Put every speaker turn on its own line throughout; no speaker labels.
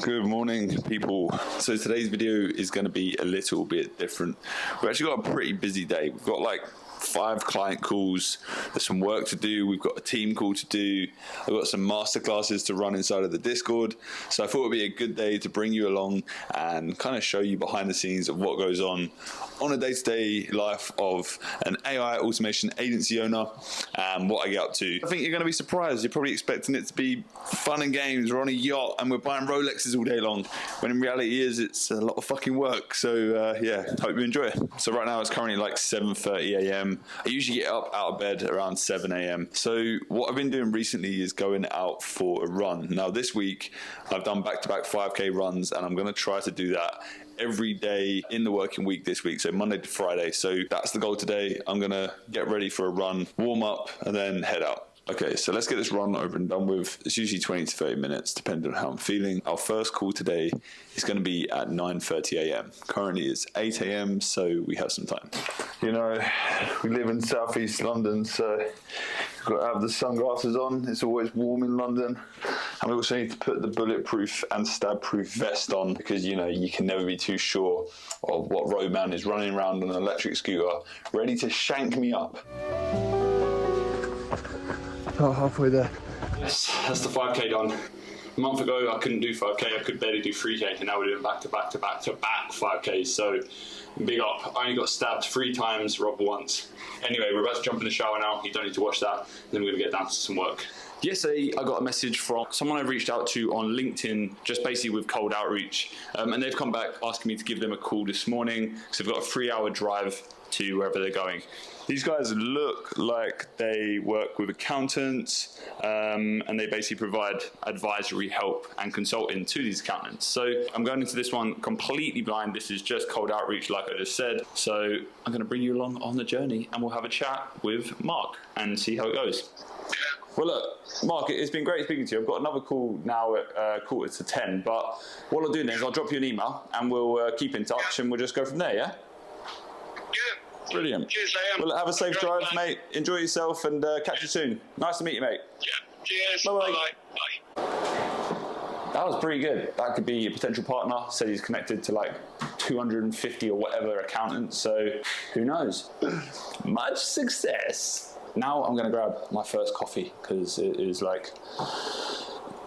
Good morning, people. So today's video is going to be a little bit different. We've actually got a pretty busy day. We've got like 5 client calls. There's some work to do. We've got a team call to do. I've got some masterclasses to run inside of the Discord. So I thought it would be a good day to bring you along and kind of show you behind the scenes of what goes on a day-to-day life of an AI automation agency owner and what I get up to. I think you're going to be surprised. You're probably expecting it to be fun and games. We're on a yacht and we're buying Rolexes all day long, when in reality it's a lot of fucking work. So yeah, hope you enjoy it. So right now it's currently like 7:30 a.m. I usually get up out of bed around 7 a.m. So what I've been doing recently is going out for a run. Now this week I've done back-to-back 5K runs, and I'm going to try to do that every day in the working week this week, so Monday to Friday. So that's the goal today. I'm gonna get ready for a run, warm up, and then head out. Okay, so let's get this run over and done with. It's usually 20 to 30 minutes, depending on how I'm feeling. Our first call today is going to be at 9:30 a.m. Currently it's 8 a.m., so we have some time. You know, we live in southeast London, so you've got to have the sunglasses on. It's always warm in London. And we also need to put the bulletproof and stab-proof vest on, because, you know, you can never be too sure of what roadman is running around on an electric scooter, ready to shank me up. Oh, halfway there. That's the 5K done. A month ago, I couldn't do 5K. I could barely do 3K, and now we're doing back-to-back 5Ks. So big up. I only got stabbed 3 times, robbed once. Anyway, we're about to jump in the shower now. You don't need to watch that. Then we're going to get down to some work. Yesterday, I got a message from someone I've reached out to on LinkedIn, just basically with cold outreach. And they've come back asking me to give them a call this morning, because they've got a 3-hour drive to wherever they're going. These guys look like they work with accountants, and they basically provide advisory help and consulting to these accountants. So I'm going into this one completely blind. This is just cold outreach, like I just said. So I'm going to bring you along on the journey, and we'll have a chat with Mark and see how it goes. Well, look, Mark, it's been great speaking to you. I've got another call now at 9:45, but what I'll do then is I'll drop you an email, and we'll keep in touch, and we'll just go from there, yeah?
Yeah.
Brilliant.
Cheers, Liam.
Well, have a safe drive, mate. Enjoy yourself, and catch you soon. Nice to meet you, mate.
Yeah. Cheers.
Bye-bye.
Bye.
That was pretty good. That could be a potential partner. Said he's connected to like 250 or whatever accountants, so who knows? Much success. Now I'm going to grab my first coffee, because it is like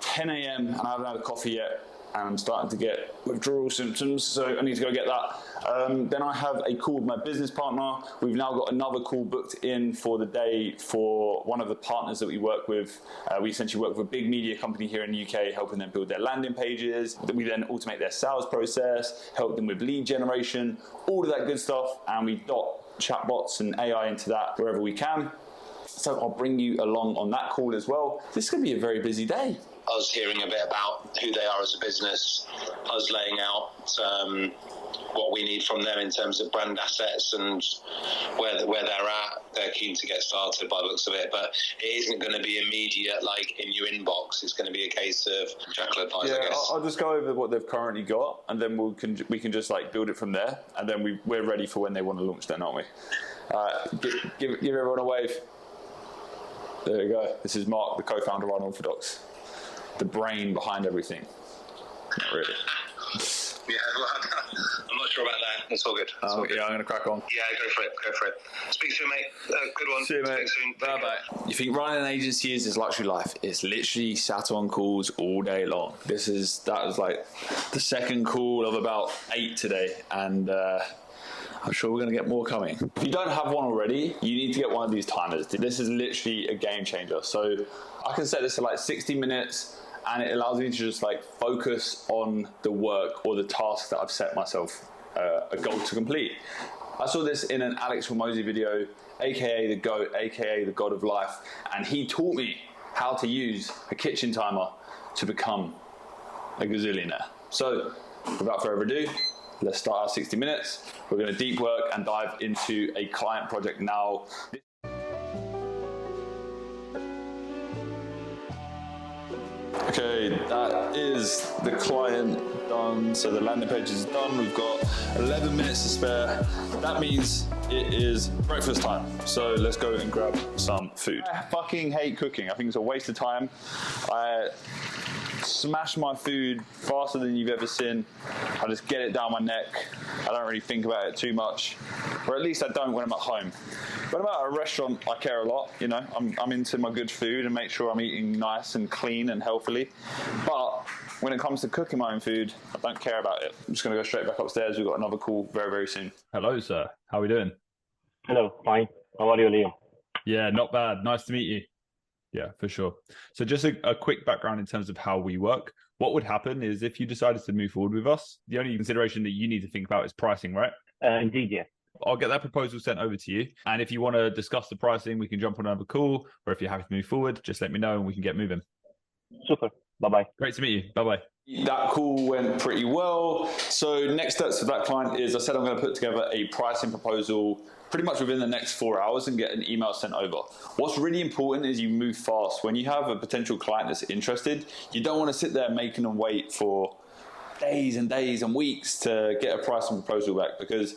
10 a.m. and I haven't had a coffee yet, and I'm starting to get withdrawal symptoms, so I need to go get that. Then I have a call with my business partner. We've now got another call booked in for the day for one of the partners that we work with. We essentially work with a big media company here in the UK, helping them build their landing pages. We then automate their sales process, help them with lead generation, all of that good stuff, and we dot chatbots and AI into that wherever we can. So I'll bring you along on that call as well. This is going to be a very busy day.
Us hearing a bit about who they are as a business, us laying out what we need from them in terms of brand assets and where they're at. They're keen to get started by the looks of it, but it isn't going to be immediate, like in your inbox. It's going to be a case of jackal advice, I guess.
I'll just go over what they've currently got, and then we can just like build it from there, and then we're ready for when they want to launch then, aren't we? Give everyone a wave. There you go. This is Mark, the co-founder of Unorthodox. The brain behind everything. Not really.
Yeah, well, I'm not sure about that. It's all good.
Yeah, I'm going to crack on.
Yeah, go for it. Speak soon, mate. Good one.
See you, mate.
Soon.
Bye-bye. You think running an agency is luxury life? It's literally sat on calls all day long. That was like the second call of about 8 today, and I'm sure we're going to get more coming. If you don't have one already, you need to get one of these timers. This is literally a game changer. So I can set this to like 60 minutes, and it allows me to just like focus on the work or the task that I've set myself a goal to complete. I saw this in an Alex Hormozy video, aka the GOAT, aka the God of Life, and he taught me how to use a kitchen timer to become a gazillionaire. So without further ado, let's start our 60 minutes. We're going to deep work and dive into a client project now. Okay, that is the client done. So the landing page is done. We've got 11 minutes to spare. That means it is breakfast time. So let's go and grab some food. I fucking hate cooking. I think it's a waste of time. smash my food faster than you've ever seen. I just get it down my neck. I don't really think about it too much, or at least I don't when I'm at home. When I'm at a restaurant, I care a lot. You know, I'm into my good food and make sure I'm eating nice and clean and healthily. But when it comes to cooking my own food, I don't care about it. I'm just going to go straight back upstairs. We've got another call very, very soon.
Hello, sir. How are we doing?
Hello, fine. How are you, Liam?
Yeah, not bad. Nice to meet you. Yeah, for sure. So just a quick background in terms of how we work. What would happen is if you decided to move forward with us, the only consideration that you need to think about is pricing, right?
Indeed, yeah.
I'll get that proposal sent over to you. And if you want to discuss the pricing, we can jump on another call. Or if you're happy to move forward, just let me know and we can get moving.
Super. Bye-bye.
Great to meet you. Bye-bye.
That call went pretty well. So next steps for that client is I said I'm going to put together a pricing proposal pretty much within the next 4 hours and get an email sent over. What's really important is you move fast. When you have a potential client that's interested, you don't want to sit there making them wait for days and days and weeks to get a pricing proposal back, because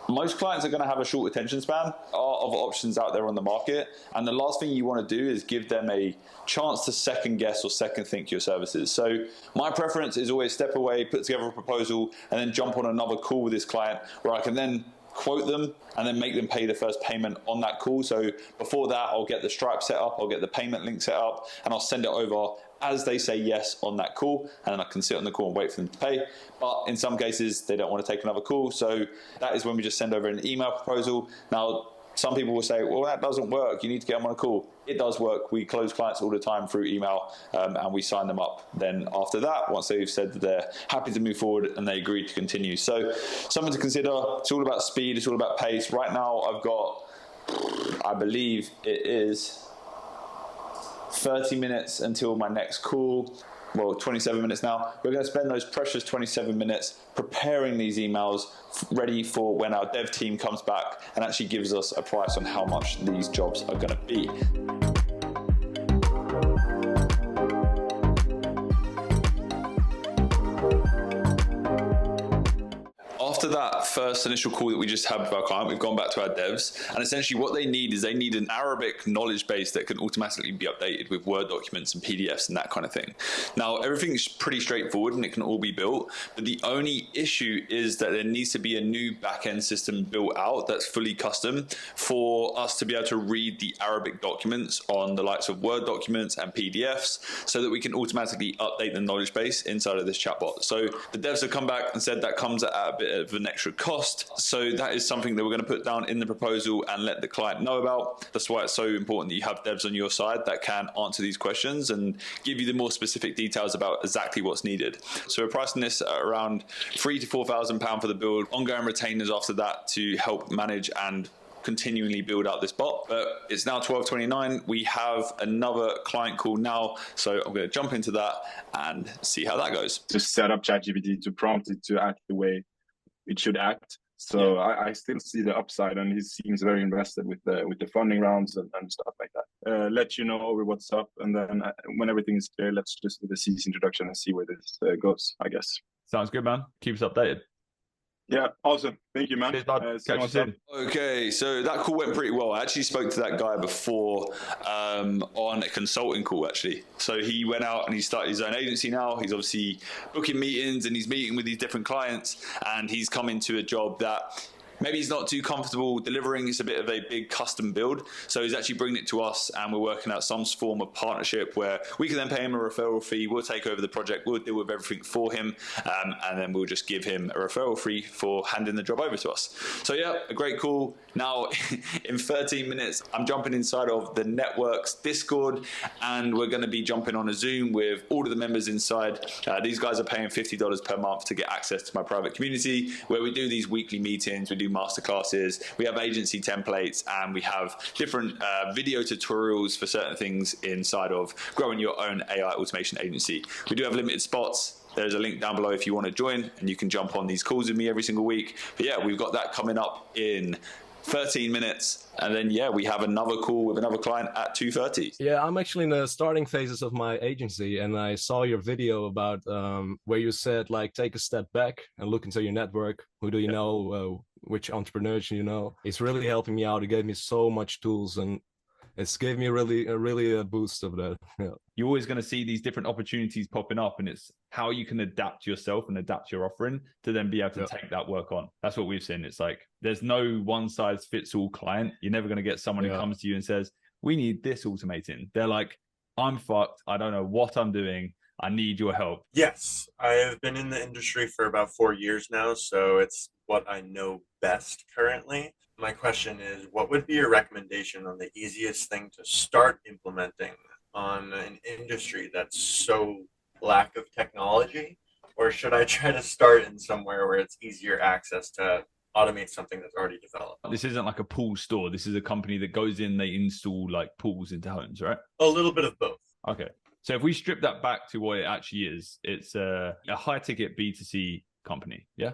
most clients are going to have a short attention span of options out there on the market. And the last thing you want to do is give them a chance to second guess or second think your services. So my preference is always step away, put together a proposal, and then jump on another call with this client where I can then quote them and then make them pay the first payment on that call. So before that, I'll get the Stripe set up, I'll get the payment link set up, and I'll send it over as they say yes on that call, and then I can sit on the call and wait for them to pay. But in some cases, they don't want to take another call. So that is when we just send over an email proposal. Now, some people will say, well, that doesn't work. You need to get them on a call. It does work. We close clients all the time through email, and we sign them up. Then after that, once they've said that they're happy to move forward and they agree to continue. So something to consider. It's all about speed. It's all about pace. Right now, I've got, I believe it is 30 minutes until my next call. Well, 27 minutes now. We're going to spend those precious 27 minutes preparing these emails ready for when our dev team comes back and actually gives us a price on how much these jobs are going to be. After that first initial call that we just had with our client, we've gone back to our devs, and essentially what they need is they need an Arabic knowledge base that can automatically be updated with Word documents and PDFs and that kind of thing. Now, everything's pretty straightforward and it can all be built, but the only issue is that there needs to be a new backend system built out that's fully custom for us to be able to read the Arabic documents on the likes of Word documents and PDFs so that we can automatically update the knowledge base inside of this chatbot. So the devs have come back and said that comes at a bit of an extra cost. So that is something that we're going to put down in the proposal and let the client know about. That's why it's so important that you have devs on your side that can answer these questions and give you the more specific details about exactly what's needed. So we're pricing this at around £3,000 to £4,000 for the build, ongoing retainers after that to help manage and continually build out this bot. But it's now 12:29. We have another client call now, so I'm going to jump into that and see how that goes.
To set up ChatGPT, to prompt it to act the way it should act. So yeah. I still see the upside, and he seems very invested with the funding rounds and stuff like that. Let you know over what's up, and then when everything is clear, let's just do the CC introduction and see where this goes, I guess.
Sounds good, man. Keep us updated.
Yeah, awesome. Thank you, man.
Cheers, bud. Catch you soon.
Okay, so that call went pretty well. I actually spoke to that guy before on a consulting call, actually. So he went out and he started his own agency now. He's obviously booking meetings and he's meeting with these different clients, and he's come into a job that maybe he's not too comfortable delivering. It's a bit of a big custom build. So he's actually bringing it to us, and we're working out some form of partnership where we can then pay him a referral fee. We'll take over the project. We'll deal with everything for him. And then we'll just give him a referral fee for handing the job over to us. So yeah, a great call. Now, in 13 minutes, I'm jumping inside of the network's Discord, and we're going to be jumping on a Zoom with all of the members inside. These guys are paying $50 per month to get access to my private community, where we do these weekly meetings. We do masterclasses, we have agency templates, and we have different video tutorials for certain things inside of growing your own AI automation agency. We do have limited spots. There's a link down below if you want to join, and you can jump on these calls with me every single week. But yeah, we've got that coming up in 13 minutes, and then yeah, we have another call with another client at 2:30.
Yeah, I'm actually in the starting phases of my agency, and I saw your video about where you said like take a step back and look into your network. Who do you know? Which entrepreneurs you know? It's really helping me out. It gave me so much tools, and It's gave me really a boost of that. Yeah.
You're always going to see these different opportunities popping up, and it's how you can adapt yourself and adapt your offering to then be able to take that work on. That's what we've seen. It's like there's no one size fits all client. You're never going to get someone who comes to you and says, we need this automating. They're like, I'm fucked. I don't know what I'm doing. I need your help.
Yes, I have been in the industry for about 4 years now, so it's what I know best currently. My question is, what would be your recommendation on the easiest thing to start implementing on an industry that's so lack of technology? Or should I try to start in somewhere where it's easier access to automate something that's already developed?
This isn't like a pool store. This is a company that goes in, they install like pools into homes, right?
A little bit of both.
Okay. So if we strip that back to what it actually is, it's a high ticket B2C company. Yeah.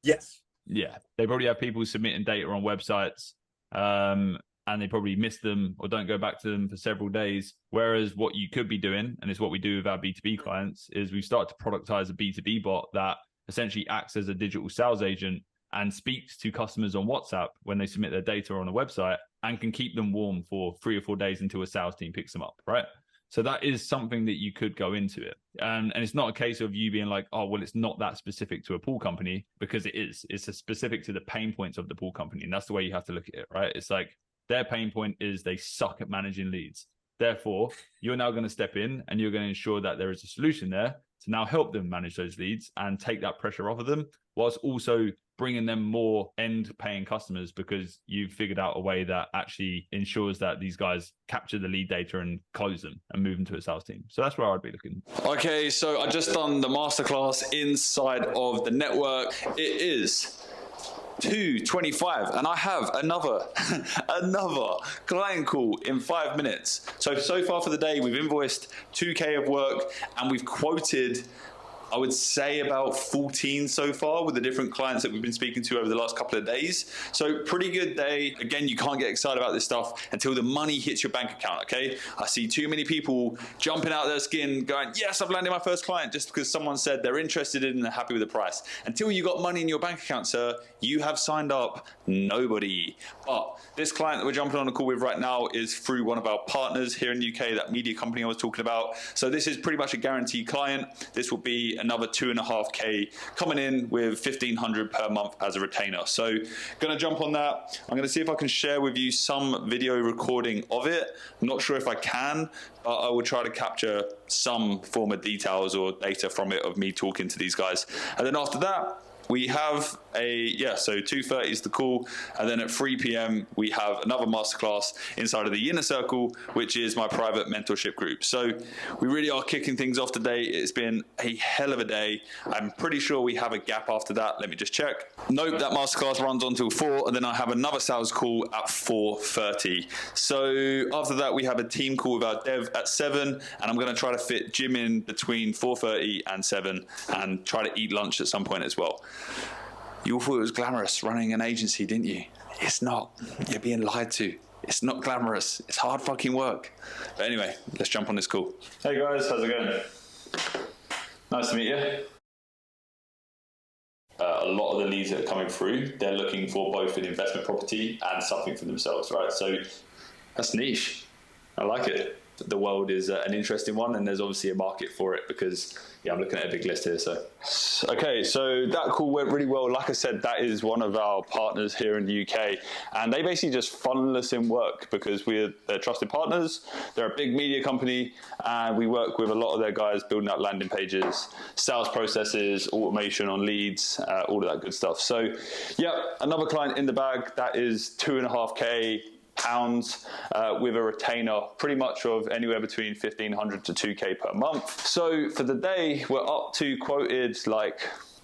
Yes.
Yeah. They probably have people submitting data on websites, and they probably miss them or don't go back to them for several days. Whereas what you could be doing, and it's what we do with our B2B clients, is we start to productize a B2B bot that essentially acts as a digital sales agent and speaks to customers on WhatsApp when they submit their data on a website and can keep them warm for 3 or 4 days until a sales team picks them up, right? So that is something that you could go into it. And it's not a case of you being like, oh, well, it's not that specific to a pool company, because it is. It's a specific to the pain points of the pool company. And that's the way you have to look at it, right? It's like their pain point is they suck at managing leads. Therefore, you're now going to step in and you're going to ensure that there is a solution there to now help them manage those leads and take that pressure off of them, whilst also bringing them more end paying customers, because you've figured out a way that actually ensures that these guys capture the lead data and close them and move them to a sales team. So that's where I'd be looking.
Okay, so I just done the masterclass inside of the network. It is 2:25 and I have another client call in 5 minutes. So far for the day, we've invoiced 2K of work and we've quoted, I would say, about 14 so far with the different clients that we've been speaking to over the last couple of days. So pretty good day. Again, you can't get excited about this stuff until the money hits your bank account, okay? I see too many people jumping out of their skin going, yes, I've landed my first client, just because someone said they're interested in and they're happy with the price. Until you got money in your bank account, sir, you have signed up nobody. But this client that we're jumping on a call with right now is through one of our partners here in the UK, that media company I was talking about. So this is pretty much a guaranteed client. This will be another 2.5K coming in with 1,500 per month as a retainer. So gonna jump on that. I'm gonna see if I can share with you some video recording of it. I'm not sure if I can, but I will try to capture some form of details or data from it of me talking to these guys. And then after that, we have so 2:30 is the call, and then at 3 p.m. we have another masterclass inside of the Inner Circle, which is my private mentorship group. So we really are kicking things off today. It's been a hell of a day. I'm pretty sure we have a gap after that. Let me just check. Nope, that masterclass runs on till 4, and then I have another sales call at 4:30. So after that, we have a team call with our dev at 7, and I'm going to try to fit Jim in between 4:30 and 7 and try to eat lunch at some point as well. You all thought it was glamorous running an agency, didn't you? It's not. You're being lied to. It's not glamorous. It's hard fucking work. But anyway, let's jump on this call. Hey guys, how's it going? Nice to meet you. A lot of the leads that are coming through, they're looking for both an investment property and something for themselves, right? So that's niche. I like it. The world is an interesting one, and there's obviously a market for it because, I'm looking at a big list here. Okay, so that call went really well. Like I said, that is one of our partners here in the UK, and they basically just funnel us in work because they're trusted partners. They're a big media company, and we work with a lot of their guys building out landing pages, sales processes, automation on leads, all of that good stuff. So, another client in the bag. That is 2.5K pounds with a retainer pretty much of anywhere between 1,500 to 2K per month. So for the day, we're up to quoted like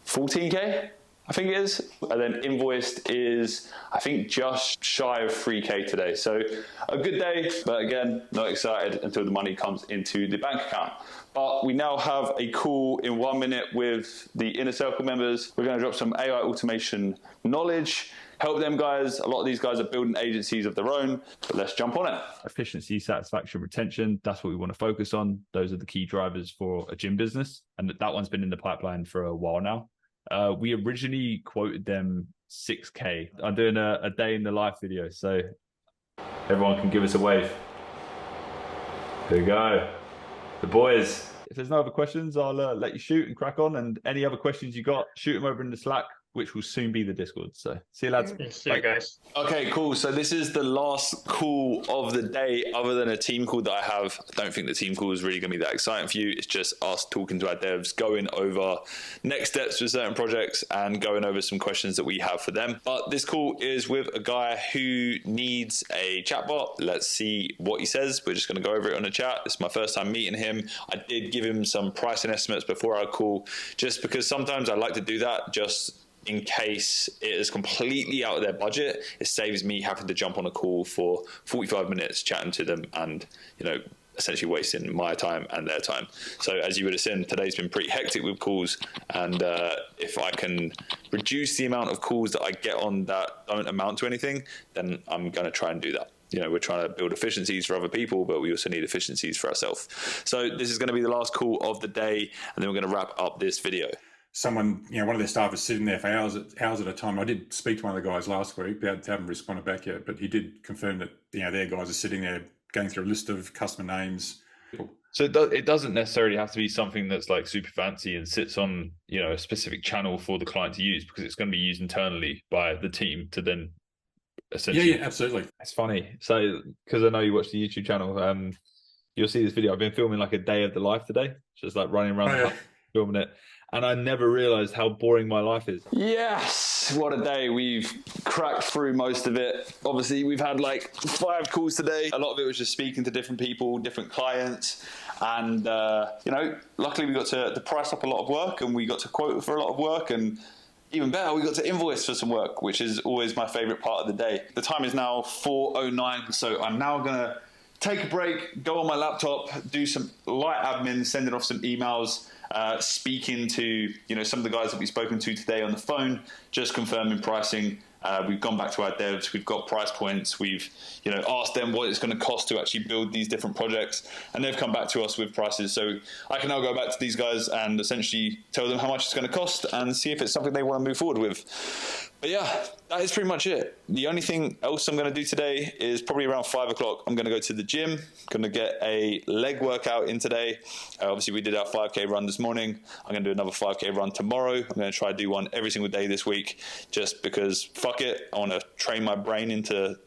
14K, I think it is. And then invoiced is, I think, just shy of 3K today. So a good day, but again, not excited until the money comes into the bank account. But we now have a call in 1 minute with the Inner Circle members. We're going to drop some AI automation knowledge, help them guys. A lot of these guys are building agencies of their own, but let's jump on it.
Efficiency, satisfaction, retention. That's what we want to focus on. Those are the key drivers for a gym business. And that one's been in the pipeline for a while now. We originally quoted them 6K. I'm doing a day in the life video. So Everyone can give us a wave. Here we go. The boys. If there's no other questions, I'll let you shoot and crack on. And any other questions you got, shoot them over in the Slack, which will soon be the Discord. So see you lads.
See you guys.
Okay, cool. So this is the last call of the day, other than a team call that I have. I don't think the team call is really going to be that exciting for you. It's just us talking to our devs, going over next steps for certain projects and going over some questions that we have for them. But this call is with a guy who needs a chatbot. Let's see what he says. We're just going to go over it on the chat. It's my first time meeting him. I did give him some pricing estimates before our call, just because sometimes I like to do that just in case it is completely out of their budget. It saves me having to jump on a call for 45 minutes chatting to them and, you know, essentially wasting my time and their time. So as you would have seen, today's been pretty hectic with calls, and if I can reduce the amount of calls that I get on that don't amount to anything, then I'm going to try and do that. You know, we're trying to build efficiencies for other people, but we also need efficiencies for ourselves. So this is going to be the last call of the day, and then we're going to wrap up this video.
Someone, you know, one of their staff is sitting there for hours at a time. I did speak to one of the guys last week. They haven't responded back yet, but he did confirm that, you know, their guys are sitting there going through a list of customer names.
So it doesn't necessarily have to be something that's like super fancy and sits on, you know, a specific channel for the client to use, because it's going to be used internally by the team to then essentially.
Yeah, absolutely.
It's funny. So because I know you watch the YouTube channel, you'll see this video. I've been filming like a day of the life today, just like running around the house, filming it. And I never realized how boring my life is.
Yes, what a day. We've cracked through most of it. Obviously, we've had like 5 calls today. A lot of it was just speaking to different people, different clients. And, you know, luckily we got to price up a lot of work, and we got to quote for a lot of work. And even better, we got to invoice for some work, which is always my favorite part of the day. The time is now 4:09, so I'm now going to take a break, go on my laptop, do some light admin, sending off some emails, speaking to, you know, some of the guys that we've spoken to today on the phone, just confirming pricing. We've gone back to our devs, we've got price points, we've, you know, asked them what it's going to cost to actually build these different projects, and they've come back to us with prices. So I can now go back to these guys and essentially tell them how much it's going to cost and see if it's something they want to move forward with. But yeah, that is pretty much it. The only thing else I'm going to do today is probably around 5 o'clock. I'm going to go to the gym, going to get a leg workout in today. Obviously, we did our 5K run this morning. I'm going to do another 5K run tomorrow. I'm going to try to do one every single day this week, just because fuck it. I want to train my brain into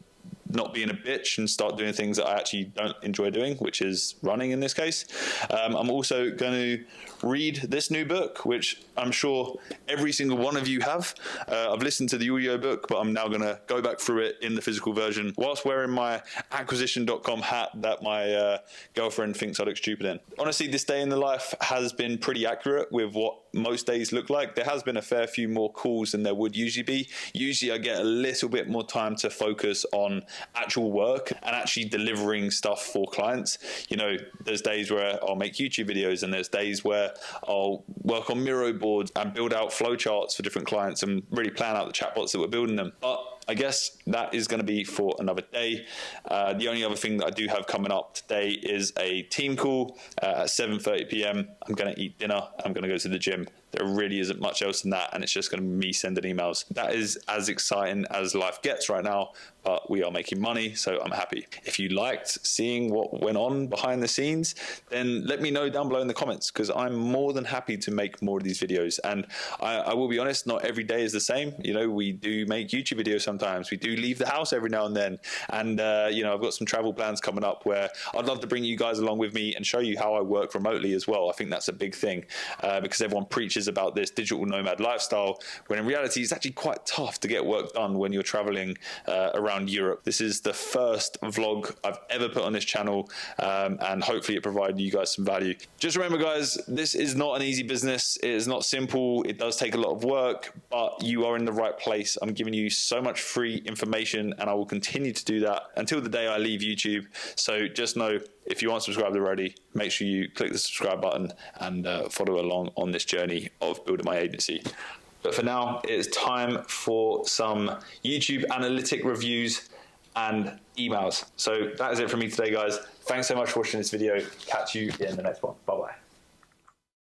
not being a bitch and start doing things that I actually don't enjoy doing, which is running in this case. I'm also going to read this new book, which I'm sure every single one of you have. I've listened to the audio book, but I'm now going to go back through it in the physical version whilst wearing my acquisition.com hat that my girlfriend thinks I look stupid in. Honestly, this day in the life has been pretty accurate with what most days look like. There has been a fair few more calls than there would usually be. Usually I get a little bit more time to focus on actual work and actually delivering stuff for clients. You know, there's days where I'll make YouTube videos, and there's days where I'll work on Miro boards and build out flowcharts for different clients and really plan out the chatbots that we're building them. But I guess that is going to be for another day. The only other thing that I do have coming up today is a team call at 7:30 p.m. I'm going to eat dinner. I'm going to go to the gym. There really isn't much else than that, and it's just going to be me sending emails. That is as exciting as life gets right now, but we are making money, so I'm happy. If you liked seeing what went on behind the scenes, then let me know down below in the comments, because I'm more than happy to make more of these videos. And I will be honest, not every day is the same. You know, we do make YouTube videos sometimes. We do leave the house every now and then. And, you know, I've got some travel plans coming up where I'd love to bring you guys along with me and show you how I work remotely as well. I think that's a big thing, because everyone preaches about this digital nomad lifestyle, when in reality it's actually quite tough to get work done when you're traveling around Europe. This is the first vlog I've ever put on this channel, and hopefully it provided you guys some value. Just remember, guys, this is not an easy business. It is not simple. It does take a lot of work, but you are in the right place. I'm giving you so much free information, and I will continue to do that until the day I leave YouTube. So just know, if you aren't subscribed already, make sure you click the subscribe button and follow along on this journey of building my agency. But for now, it is time for some YouTube analytic reviews and emails. So that is it from me today, guys. Thanks so much for watching this video. Catch you in the next one. Bye-bye.